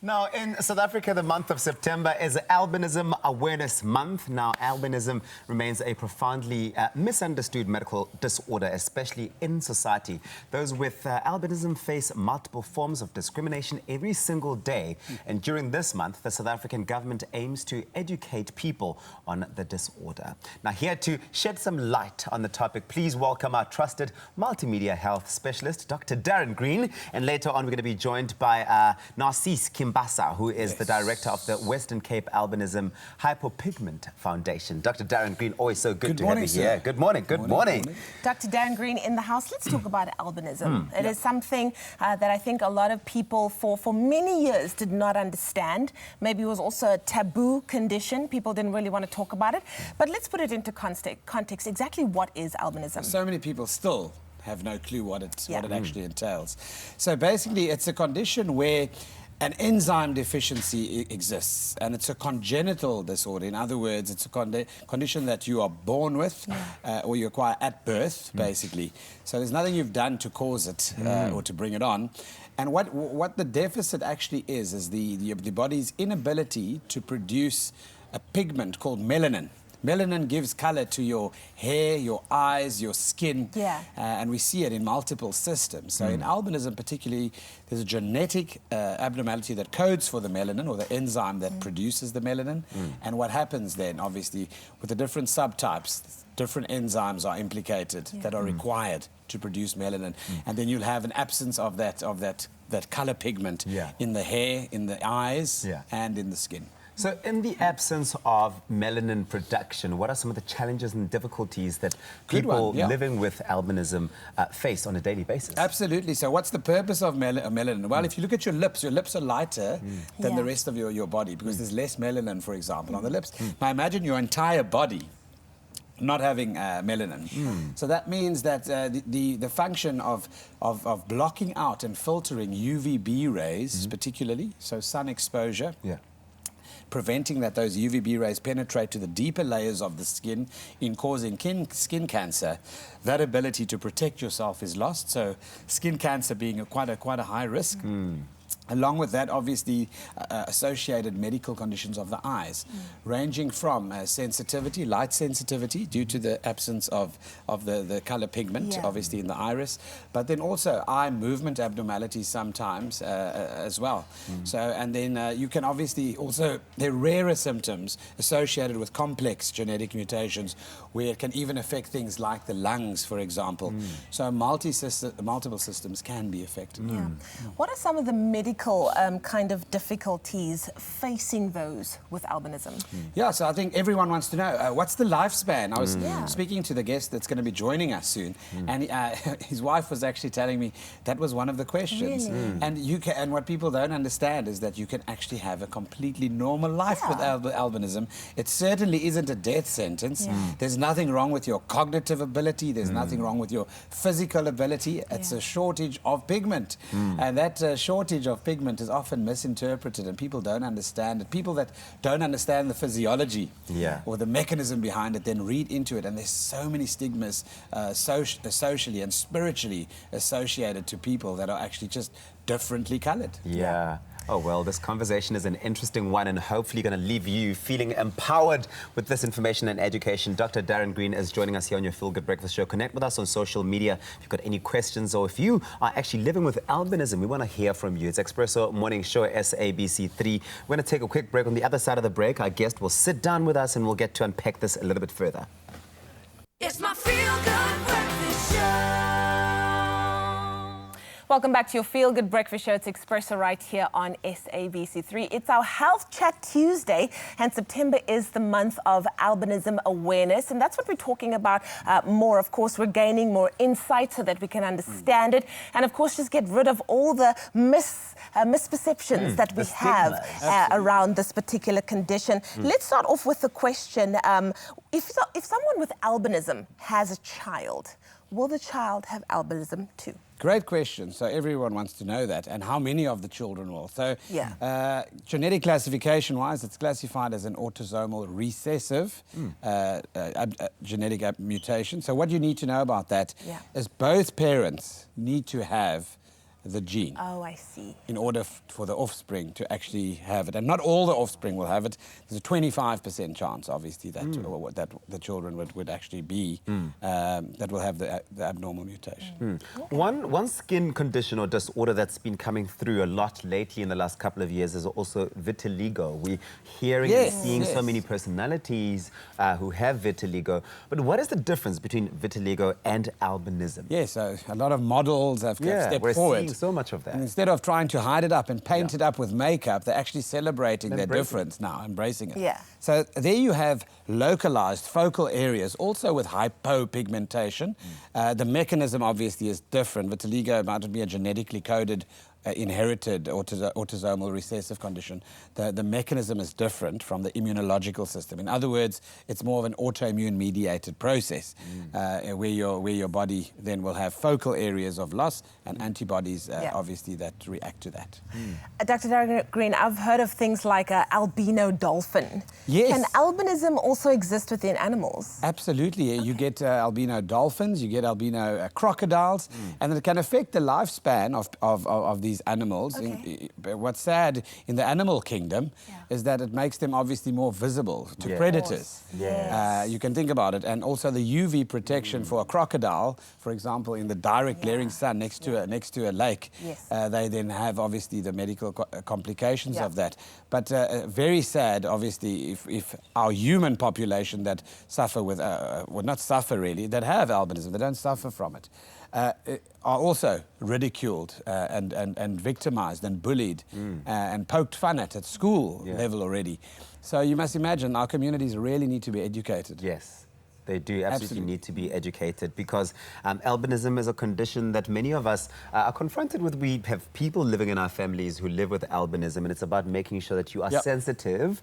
Now, in South Africa, the month of September is Albinism Awareness Month. Now, albinism remains a profoundly misunderstood medical disorder, especially in society. Those with albinism face multiple forms of discrimination every single day. And during this month, the South African government aims to educate people on the disorder. Now, here to shed some light on the topic, please welcome our trusted multimedia health specialist, Dr. Darren Green. And later on, we're going to be joined by Narcisse Kimbasa, who is the director of the Western Cape Albinism Hypo-Pigment Foundation. Dr. Darren Green, always so good to have you here. Good morning. Good morning. Dr. Darren Green in the house. Let's talk about albinism. It is something that I think a lot of people for many years did not understand. Maybe it was also a taboo condition. People didn't really want to talk about it. But let's put it into context. Exactly what is albinism? So many people still have no clue what it actually entails. So basically, it's a condition where an enzyme deficiency exists, and it's a congenital disorder. In other words, it's a condition that you are born with or you acquire at birth, basically. So there's nothing you've done to cause it or to bring it on. And what the deficit actually is the body's inability to produce a pigment called melanin. Melanin gives color to your hair, your eyes, your skin, and we see it in multiple systems. So in albinism particularly, there's a genetic abnormality that codes for the melanin, or the enzyme that produces the melanin. And what happens then, obviously, with the different subtypes, different enzymes are implicated that are required to produce melanin. And then you'll have an absence of that color pigment in the hair, in the eyes, and in the skin. So in the absence of melanin production, what are some of the challenges and difficulties that people living with albinism face on a daily basis? Absolutely. So what's the purpose of melanin? Well, if you look at your lips are lighter than the rest of your body because there's less melanin, for example, on the lips. Now imagine your entire body not having melanin. So that means that the function of blocking out and filtering UVB rays, particularly, so sun exposure, preventing that those UVB rays penetrate to the deeper layers of the skin in causing skin cancer, that ability to protect yourself is lost. So skin cancer being quite a high risk. Along with that, obviously, associated medical conditions of the eyes, ranging from sensitivity, light sensitivity, due to the absence of the color pigment, obviously, in the iris, but then also eye movement abnormalities sometimes as well. So, and then you can obviously also, there are rarer symptoms associated with complex genetic mutations, where it can even affect things like the lungs, for example. So multiple systems can be affected. What are some of the medical kind of difficulties facing those with albinism? Yeah, so I think everyone wants to know, what's the lifespan? I was speaking to the guest that's going to be joining us soon, and his wife was actually telling me that was one of the questions. And and what people don't understand is that you can actually have a completely normal life with albinism. It certainly isn't a death sentence. There's nothing wrong with your cognitive ability. There's nothing wrong with your physical ability. It's a shortage of pigment. And that shortage of pigment is often misinterpreted, and people don't understand it. People that don't understand the physiology or the mechanism behind it then read into it, and there's so many stigmas socially and spiritually associated to people that are actually just differently colored. Oh, well, this conversation is an interesting one, and hopefully going to leave you feeling empowered with this information and education. Dr. Darren Green is joining us here on your Feel Good Breakfast Show. Connect with us on social media if you've got any questions, or if you are actually living with albinism, we want to hear from you. It's Expresso Morning Show, SABC 3. We're going to take a quick break. On the other side of the break, our guest will sit down with us and we'll get to unpack this a little bit further. It's my Feel Good Breakfast Show. Welcome back to your Feel Good Breakfast Show. It's Expresso right here on SABC 3. It's our Health Chat Tuesday, and September is the month of albinism awareness, and that's what we're talking about more. Of course, we're gaining more insight so that we can understand it, and of course, just get rid of all the misperceptions that we have around this particular condition. Let's start off with the question, if someone with albinism has a child, will the child have albinism too? Great question. So everyone wants to know that, and how many of the children will. So genetic classification-wise, it's classified as an autosomal recessive genetic mutation. So what you need to know about that is both parents need to have the gene. Oh, I see. In order for the offspring to actually have it. And not all the offspring will have it. There's a 25% chance, obviously, that that the children would actually be, that will have the abnormal mutation. One skin condition or disorder that's been coming through a lot lately in the last couple of years is also vitiligo. We're hearing and seeing so many personalities who have vitiligo. But what is the difference between vitiligo and albinism? Yes, so a lot of models have stepped forward. So much of that. And instead of trying to hide it up and paint it up with makeup, they're actually celebrating their Embracing difference now, embracing it. Yeah. So there you have localized focal areas, also with hypopigmentation. The mechanism obviously is different. Vitiligo might be a genetically coded inherited autosomal recessive condition. The mechanism is different from the immunological system. In other words, it's more of an autoimmune mediated process where your body then will have focal areas of loss and antibodies obviously that react to that. Dr. Darren Green, I've heard of things like an albino dolphin. Yes. Can albinism also exist within animals? Absolutely. You get albino dolphins, you get albino crocodiles, and it can affect the lifespan of these animals. Okay. What's sad in the animal kingdom is that it makes them obviously more visible to predators. Yes. You can think about it. And also the UV protection for a crocodile, for example, in the direct glaring sun next to a lake, they then have obviously the medical complications of that. But very sad, obviously, if our human population that suffer with, well, not suffer really, that have albinism, they don't suffer from it, are also ridiculed and victimized and bullied and poked fun at school level already. So you must imagine our communities really need to be educated. Yes. They do absolutely need to be educated because albinism is a condition that many of us are confronted with. We have people living in our families who live with albinism, and it's about making sure that you are sensitive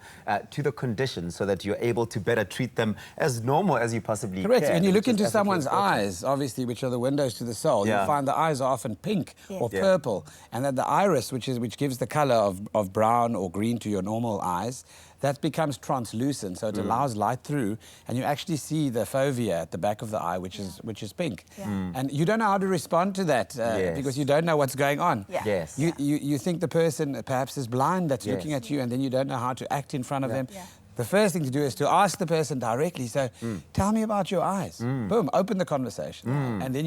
to the condition so that you're able to better treat them as normal as you possibly Correct. can. When you look into someone's eyes, obviously, which are the windows to the soul, you'll find the eyes are often pink or purple, and that the iris, which gives the color of brown or green to your normal eyes, that becomes translucent, so it allows light through, and you actually see the fovea at the back of the eye, which is pink. And you don't know how to respond to that because you don't know what's going on. Yes. You think the person perhaps is blind that's looking at you, and then you don't know how to act in front of them. The first thing to do is to ask the person directly, so tell me about your eyes. Boom, open the conversation. And then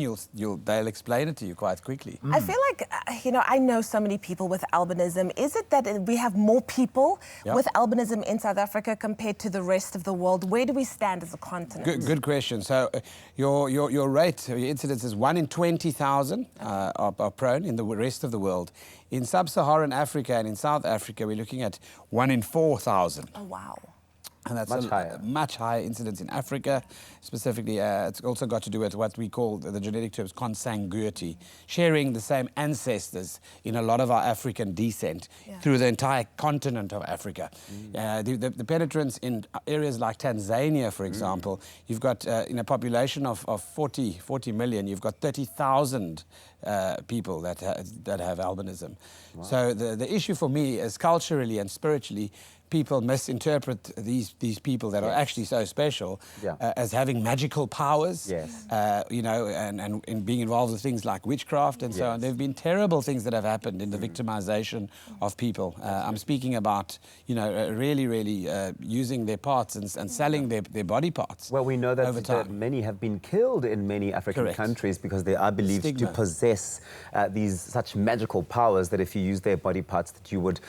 they'll explain it to you quite quickly. I feel like, I know so many people with albinism. Is it that we have more people with albinism in South Africa compared to the rest of the world? Where do we stand as a continent? Good question. So your rate, your incidence is 1 in 20,000 are prone in the rest of the world. In sub-Saharan Africa and in South Africa, we're looking at 1 in 4,000. Oh, wow. And that's much higher incidence in Africa. Specifically, it's also got to do with what we call the genetic terms consanguinity, sharing the same ancestors in a lot of our African descent through the entire continent of Africa. The penetrance in areas like Tanzania, for example, you've got in a population of 40 million, you've got 30,000 people that have albinism. Wow. So the issue for me is culturally and spiritually, people misinterpret these people that are actually so special as having magical powers, and being involved with things like witchcraft and so on. There have been terrible things that have happened in the victimization of people. I'm speaking about, really using their parts and selling their body parts. Well, we know that many have been killed in many African countries because they are believed to possess such magical powers that if you use their body parts that you would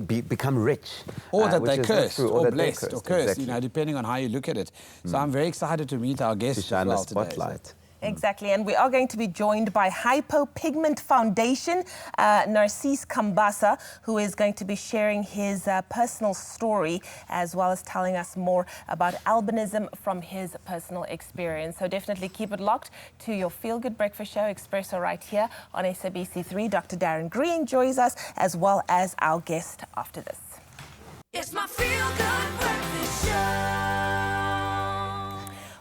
become rich. Or that they cursed, or blessed, or cursed, exactly. Depending on how you look at it. So I'm very excited to meet our guests to shine as well the spotlight. Today. Exactly, and we are going to be joined by Hypo-Pigment Foundation, Narcisse Kimbasa, who is going to be sharing his personal story as well as telling us more about albinism from his personal experience. So definitely keep it locked to your Feel Good Breakfast Show, Expresso, right here on SABC3. Dr. Darren Green joins us as well as our guest after this. It's my Feel Good Breakfast Show.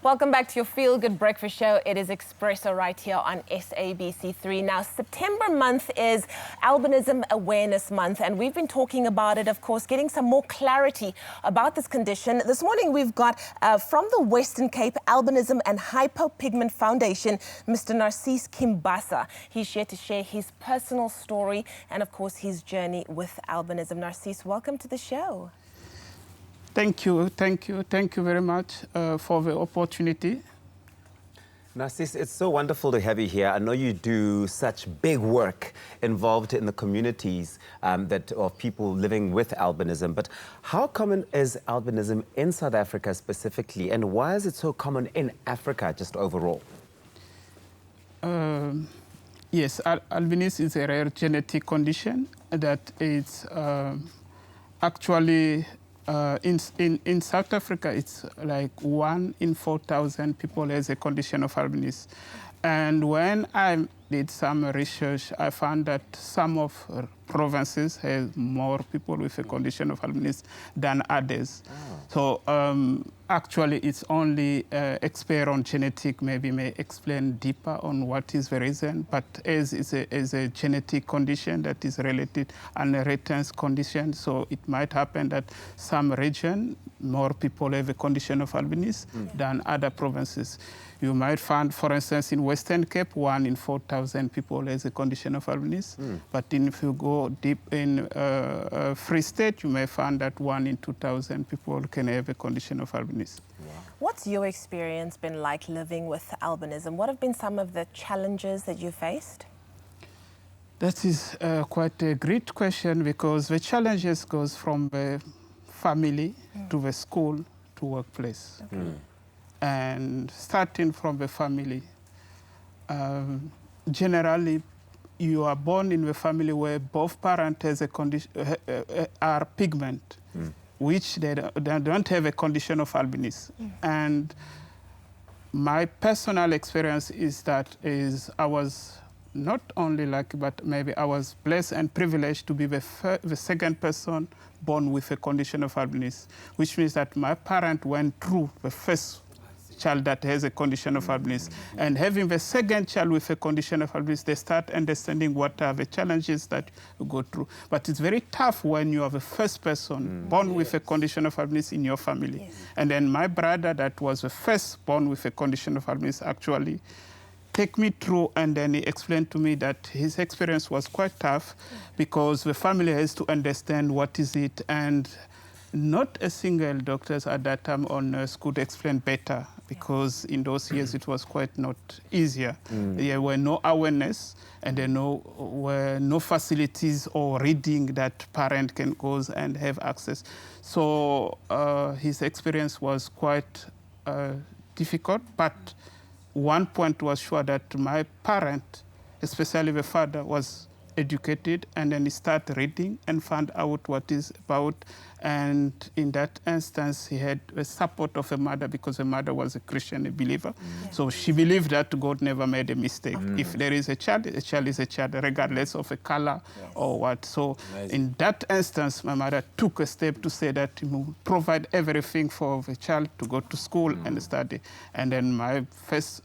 Welcome back to your Feel Good Breakfast Show. It is Expresso right here on SABC3. Now, September month is Albinism Awareness Month, and we've been talking about it, of course, getting some more clarity about this condition. This morning, we've got from the Western Cape Albinism and Hypo-Pigment Foundation, Mr. Narcisse Kimbasa. He's here to share his personal story and, of course, his journey with albinism. Narcisse, welcome to the show. Thank you very much for the opportunity. Narcisse, it's so wonderful to have you here. I know you do such big work involved in the communities of people living with albinism, but how common is albinism in South Africa specifically, and why is it so common in Africa just overall? Yes, albinism is a rare genetic condition that is actually in South Africa, it's like 1 in 4,000 people has a condition of albinism. And when I did some research, I found that some of provinces have more people with a condition of albinism than others. Oh. So actually, it's only expert on genetic maybe may explain deeper on what is the reason. But as is a genetic condition that is related and a returns condition, so it might happen that some region more people have a condition of albinism than other provinces. You might find, for instance, in Western Cape, 1 in 4,000 people has a condition of albinism. But if you go deep in Free State, you may find that 1 in 2,000 people can have a condition of albinism. Wow. What's your experience been like living with albinism? What have been some of the challenges that you faced? That is quite a great question, because the challenges goes from the family to the school to workplace. Okay. And starting from the family, generally, you are born in a family where both parents has a condition, are pigment, which they don't have a condition of albinism. And my personal experience is that I was not only lucky, but maybe I was blessed and privileged to be the second person born with a condition of albinism, which means that my parent went through the first child that has a condition of albinism. And having the second child with a condition of albinism, they start understanding what are the challenges that you go through. But it's very tough when you are the first person born with a condition of albinism in your family. Yes. And then my brother that was the first born with a condition of albinism actually take me through, and then he explained to me that his experience was quite tough because the family has to understand what is it, and not a single doctor at that time or nurse could explain better, because in those years it was quite not easier. There were no awareness, and there were no facilities or reading that parent can go and have access. So his experience was quite difficult, but one point was sure that my parent, especially the father, was educated, and then he started reading and found out what is about. And in that instance, he had the support of a mother, because the mother was a Christian, a believer. So she believed that God never made a mistake. If there is a child is a child, regardless of a color or what. So in that instance, my mother took a step to say that provide everything for the child to go to school and study. And then my first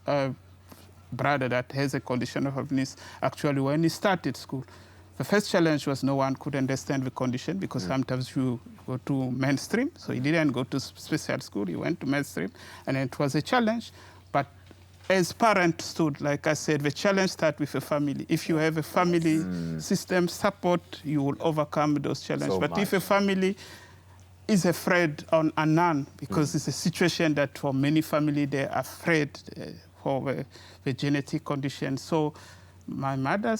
brother that has a condition of albinism, actually when he started school, the first challenge was no one could understand the condition, because sometimes you go to mainstream. So he didn't go to special school, he went to mainstream, and it was a challenge. But as parents stood, like I said, the challenge starts with a family. If you have a family system support, you will overcome those challenges. But if a family is afraid on unknown, because it's a situation that for many families, they're afraid for the genetic condition. So my mother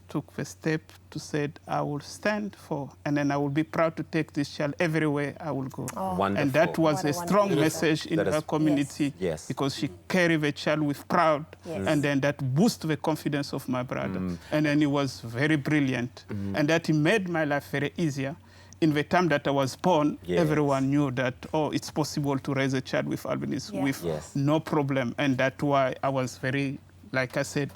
took the step to say, I will stand for, and then I will be proud to take this child everywhere I will go. Wonderful. And that was a strong message in her community, because she carried the child with pride, and then that boosted the confidence of my brother. And then he was very brilliant, and that he made my life very easier. In the time that I was born, everyone knew that, it's possible to raise a child with albinism with no problem. And that's why I was very, like I said,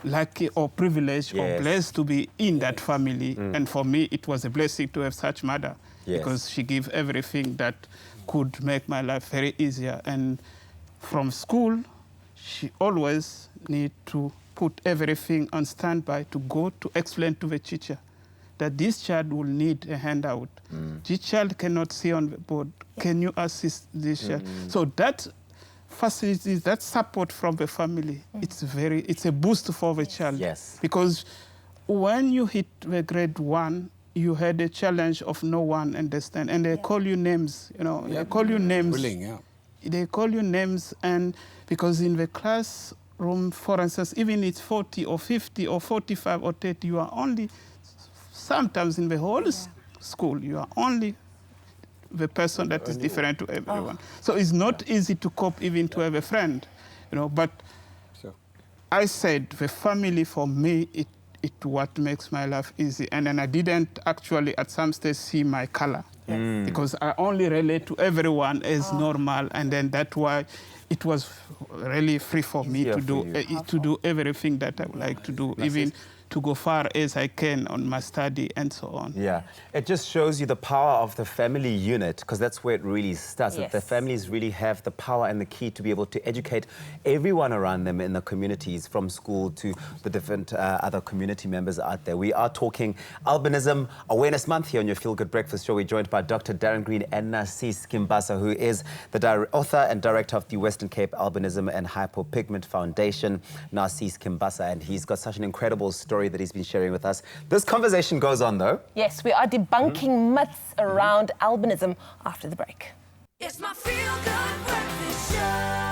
lucky or privileged or blessed to be in that family. And for me, it was a blessing to have such mother, because she gave everything that could make my life very easier. And from school, she always need to put everything on standby to go to explain to the teacher that this child will need a handout. This child cannot see on the board. Can you assist this child? So that facilities, that support from the family, it's a boost for the child. Yes. Because when you hit the grade 1, you had a challenge of no one understand, and they call you names, you know, they call you names. Bullying, yeah. They call you names, and because in the classroom, for instance, even it's 40 or 50 or 45 or 30, you are only, sometimes in the whole school, you are only the person that is different to everyone. So it's not easy to cope even to have a friend, you know, but I said the family for me, it what makes my life easy. And then I didn't actually at some stage see my color because I only relate to everyone as normal, and then that's why it was really free for me to do everything that I would like to do, even to go far as I can on my study and so on. Yeah, it just shows you the power of the family unit, because that's where it really starts. That the families really have the power and the key to be able to educate everyone around them in the communities, from school to the different other community members out there. We are talking Albinism Awareness Month here on your Feel Good Breakfast Show. We're joined by Dr. Darren Green and Narcisse Kimbasa, who is the author and director of the Western Cape Albinism and Hypo-Pigment Foundation, Narcisse Kimbasa, and he's got such an incredible story that he's been sharing with us. This conversation goes on, though. Yes, we are debunking myths around albinism after the break. It's my Feel Good Breakfast Show.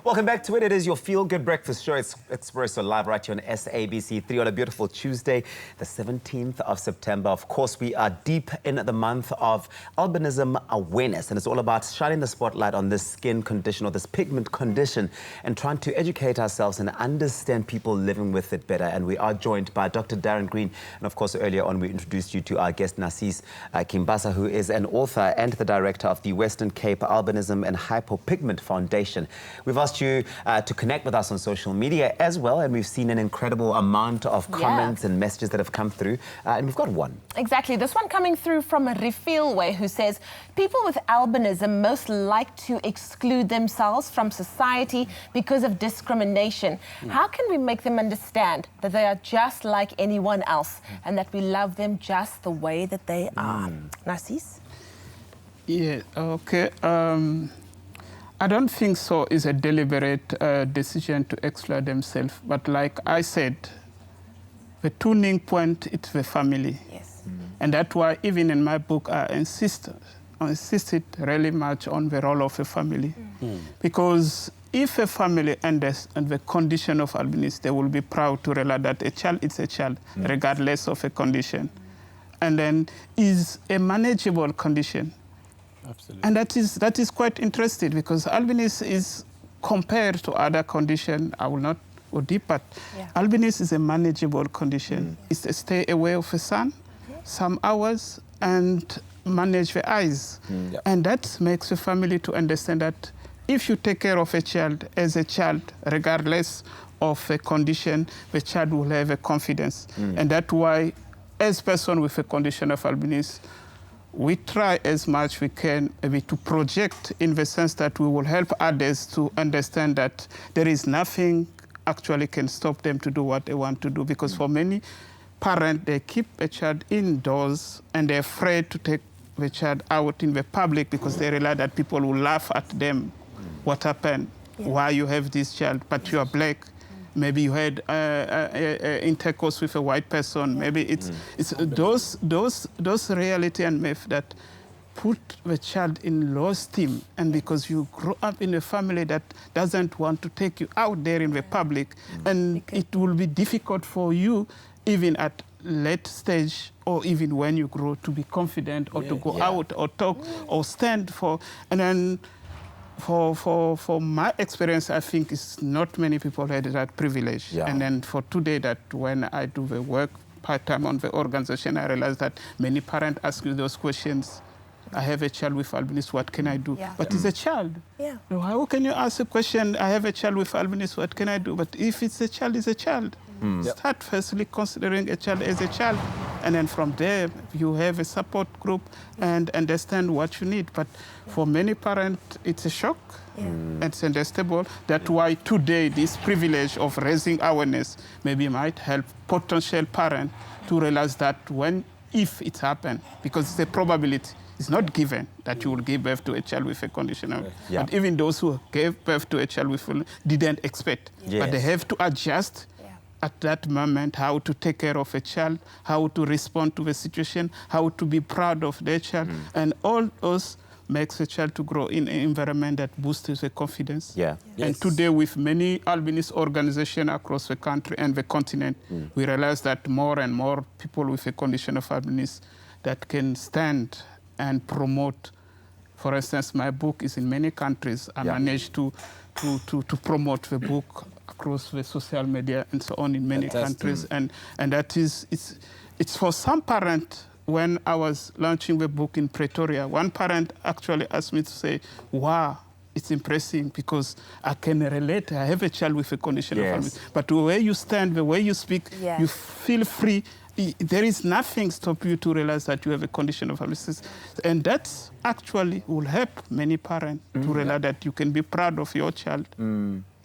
Welcome back to it. It is your Feel Good Breakfast Show. It's Expresso live right here on SABC3 on a beautiful Tuesday, the 17th of September. Of course, we are deep in the month of albinism awareness, and it's all about shining the spotlight on this skin condition or this pigment condition and trying to educate ourselves and understand people living with it better. And we are joined by Dr. Darren Green. And of course, earlier on, we introduced you to our guest, Narcisse Kimbasa, who is an author and the director of the Western Cape Albinism and Hypo-Pigment Foundation. We've asked you to connect with us on social media as well, and we've seen an incredible amount of comments and messages that have come through, and we've got one. Exactly. This one coming through from Refilwe, who says, people with albinism most like to exclude themselves from society because of discrimination. How can we make them understand that they are just like anyone else and that we love them just the way that they are? Narcisse? Yeah, okay. I don't think so is a deliberate decision to exclude themselves. But like I said, the tuning point is the family. Yes. And that's why even in my book, I insisted really much on the role of a family. Because if a family understands the condition of albinism, they will be proud to realize that a child is a child, regardless of a condition. And then is a manageable condition. Absolutely. And that is quite interesting, because albinism is compared to other conditions. I will not go deep, but albinism is a manageable condition. It's a stay away of the sun, some hours, and manage the eyes. And that makes the family to understand that if you take care of a child as a child, regardless of a condition, the child will have a confidence. And that's why, as a person with a condition of albinism, we try as much we can maybe to project in the sense that we will help others to understand that there is nothing actually can stop them to do what they want to do. Because for many parents, they keep a child indoors and they're afraid to take the child out in the public because they realize that people will laugh at them. What happened? Why you have this child, but you are black? Maybe you had intercourse with a white person. Maybe it's those reality and myth that put the child in low esteem. And because you grow up in a family that doesn't want to take you out there in the public, and it will be difficult for you, even at late stage or even when you grow, to be confident or to go out or talk or stand for. And then for my experience, I think it's not many people had that privilege. And then for today, that when I do the work part-time on the organization, I realize that many parents ask you those questions. I have a child with albinism, what can I do? But it's a child. So how can you ask a question, I have a child with albinism, what can I do? But if it's a child, it's a child. Start firstly considering a child as a child. And then from there, you have a support group and understand what you need. But for many parents, it's a shock. It's understandable. That's why today, this privilege of raising awareness maybe might help potential parents to realize that if it happens, because the probability is not given that you will give birth to a child with a condition. But even those who gave birth to a child with didn't expect. But they have to adjust at that moment how to take care of a child, how to respond to the situation, how to be proud of their child. And all those makes a child to grow in an environment that boosts their confidence. And today, with many albinism organizations across the country and the continent, we realize that more and more people with a condition of albinism that can stand and promote. For instance, my book is in many countries. I managed to promote the book across the social media and so on in many countries. And that is, it's for some parents. When I was launching the book in Pretoria, one parent actually asked me to say, wow, it's impressive because I can relate. I have a child with a condition of albinism. But the way you stand, the way you speak, you feel free. There is nothing stop you to realize that you have a condition of albinism. And that actually will help many parents to realize that you can be proud of your child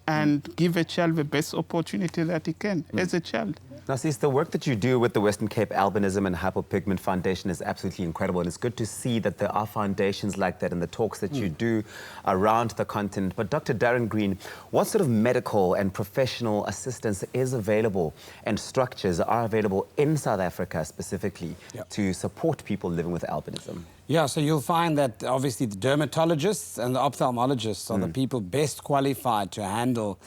and give a child the best opportunity that he can as a child. Narcisse, the work that you do with the Western Cape Albinism and Hypo-Pigment Foundation is absolutely incredible, and it's good to see that there are foundations like that and the talks that you do around the continent. But Dr. Darren Green, what sort of medical and professional assistance is available and structures are available in South Africa specifically to support people living with albinism? Yeah, so you'll find that obviously the dermatologists and the ophthalmologists are the people best qualified to handle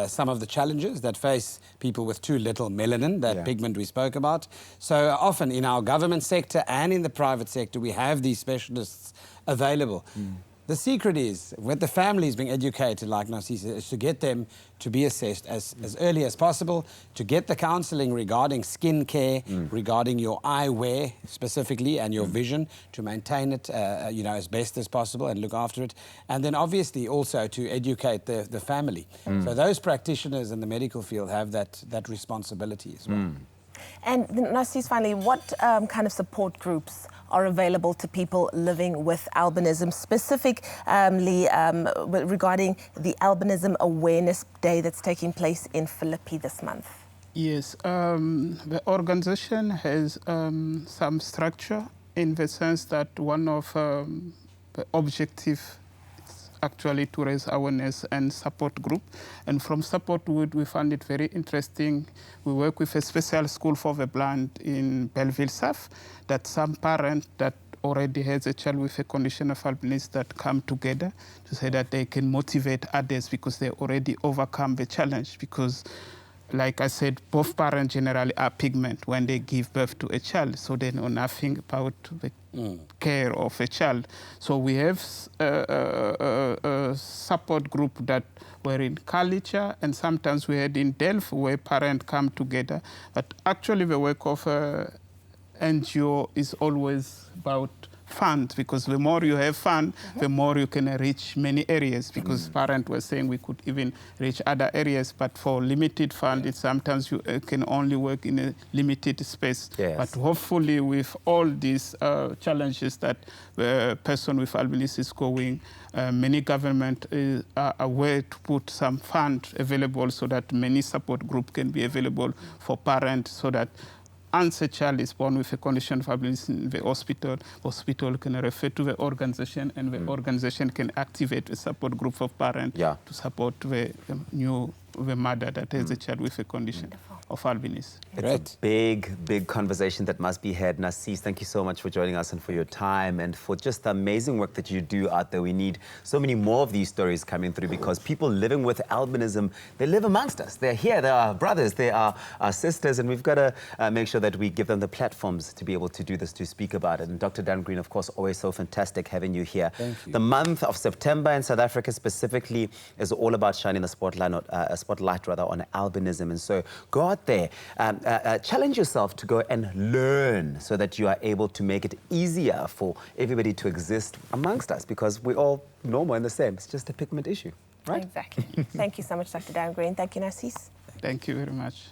some of the challenges that face people with too little melanin, that pigment we spoke about. So often in our government sector and in the private sector, we have these specialists available. The secret is, with the families being educated, like Narcisse, is to get them to be assessed as early as possible, to get the counselling regarding skin care, regarding your eyewear specifically and your vision, to maintain it as best as possible and look after it. And then obviously also to educate the family. So those practitioners in the medical field have that responsibility as well. And Narcisse, finally, what kind of support groups are available to people living with albinism, specifically regarding the Albinism Awareness Day that's taking place in Philippi this month? Yes, the organization has some structure in the sense that one of the objectives actually to raise awareness and support group. And from support group, we found it very interesting. We work with a special school for the blind in Belleville South, that some parent that already has a child with a condition of albinism that come together to say that they can motivate others because they already overcome the challenge. Because like I said, both parents generally are pigment when they give birth to a child, so they know nothing about the care of a child. So we have a support group that were in Kalicha, and sometimes we had in Delft where parents come together. But actually the work of NGO is always about funds, because the more you have fund, the more you can reach many areas, because parents were saying we could even reach other areas, but for limited fund, it's sometimes you can only work in a limited space. But hopefully with all these challenges that the person with albinism is going, many government are aware to put some fund available so that many support group can be available for parents, so that once a child is born with a condition of albinism in the hospital can refer to the organization, and the organization can activate a support group of parents to support the mother that has a child with a condition of albinism. It's a big, big conversation that must be had. Narcisse, thank you so much for joining us and for your time and for just the amazing work that you do out there. We need so many more of these stories coming through, because people living with albinism, they live amongst us. They're here, they're our brothers, they are our sisters, and we've got to make sure that we give them the platforms to be able to do this, to speak about it. And Dr. Darren Green, of course, always so fantastic having you here. Thank you. The month of September in South Africa specifically is all about shining the spotlight on albinism. And so go out there, challenge yourself to go and learn, so that you are able to make it easier for everybody to exist amongst us, because we're all normal and the same. It's just a pigment issue, right? Exactly. Thank you so much, Dr. Darren Green. Thank you, Narcisse. Thank you very much.